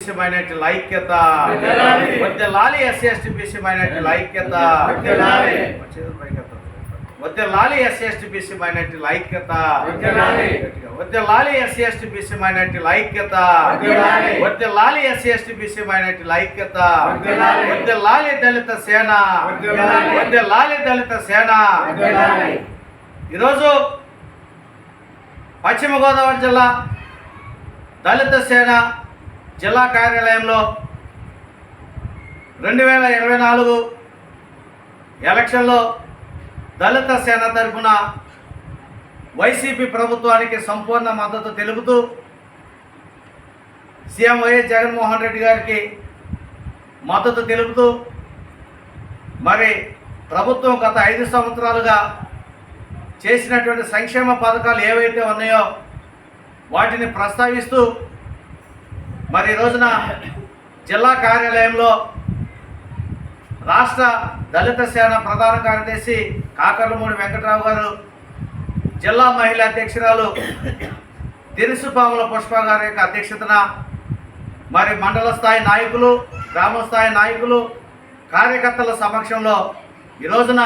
BC మైనారిటీల ఐక్యత, వర్ధిల్లాలి ఎస్సీ ఎస్టీ బీసీ మైనారిటీల ఐక్యత, వర్ధిల్లాలి ఎస్సీ ఎస్టీ బీసీ మైనారిటీల ఐక్యత, వర్ధిల్లాలి ఎస్సీ ఎస్టీ బీసీ మైనారిటీల ఐక్యత, వర్ధిల్లాలి ఎస్సీ ఎస్టీ బీసీ మైనారిటీల ఐక్యత, వర్ధిల్లాలి దళిత సేన, వర్ధిల్లాలి దళిత సేన. ఈరోజు పశ్చిమ గోదావరి జిల్లా దళిత సేన జిల్లా కార్యాలయంలో 2024 ఎలక్షన్లో దళిత సేన తరఫున వైసీపీ ప్రభుత్వానికి సంపూర్ణ మద్దతు తెలుపుతూ సీఎం వైఎస్ జగన్మోహన్ రెడ్డి గారికి మద్దతు తెలుపుతూ మరి ప్రభుత్వం గత 5 సంవత్సరాలుగా చేసినటువంటి సంక్షేమ పథకాలు ఏవైతే ఉన్నాయో వాటిని ప్రస్తావిస్తూ మరి రోజున జిల్లా కార్యాలయంలో రాష్ట్ర దళిత సేన ప్రధాన కార్యదర్శి కాకర్లమూడి వెంకట్రావు గారు, జిల్లా మహిళా అధ్యక్షురాలు దినుసుపాముల పుష్ప గారి యొక్క అధ్యక్షతన మరి మండల స్థాయి నాయకులు, గ్రామ స్థాయి నాయకులు, కార్యకర్తల సమక్షంలో ఈ రోజున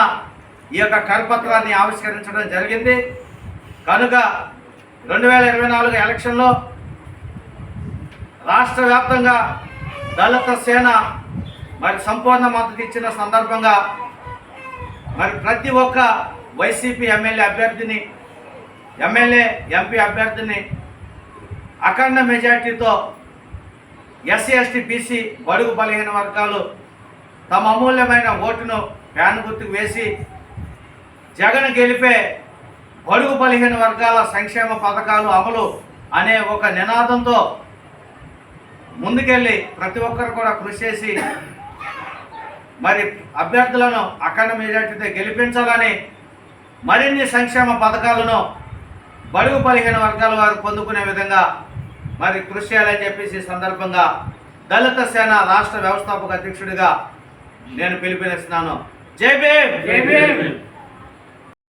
ఈ యొక్క కరపత్రాన్ని ఆవిష్కరించడం జరిగింది. కనుక 2024 ఎలక్షన్లో రాష్ట్ర వ్యాప్తంగా దళిత సేన మరి సంపూర్ణ మద్దతు ఇచ్చిన సందర్భంగా మరి ప్రతి ఒక్క వైసీపీ ఎమ్మెల్యే అభ్యర్థిని, ఎమ్మెల్యే ఎంపీ అభ్యర్థిని అఖండ మెజార్టీతో ఎస్సీ ఎస్టీ బీసీ బడుగు బలహీన వర్గాలు తమ అమూల్యమైన ఓటును ఫ్యాన్ గుర్తుకు వేసి జగన్ గెలిపే బడుగు బలహీన వర్గాల సంక్షేమ పథకాలు అమలు అనే ఒక నినాదంతో ముందుకెళ్ళి ప్రతి ఒక్కరు కూడా కృషి చేసి మరి అభ్యర్థులను అఖండ మెజార్టీతో గెలిపించాలని, మరిన్ని సంక్షేమ పథకాలను బడుగు బలహీన వర్గాల వారు పొందుకునే విధంగా మరి కృషి చేయాలని చెప్పేసి సందర్భంగా దళిత సేన రాష్ట్ర వ్యవస్థాపక అధ్యక్షుడిగా నేను పిలుపునిస్తున్నాను. జై భీమ్.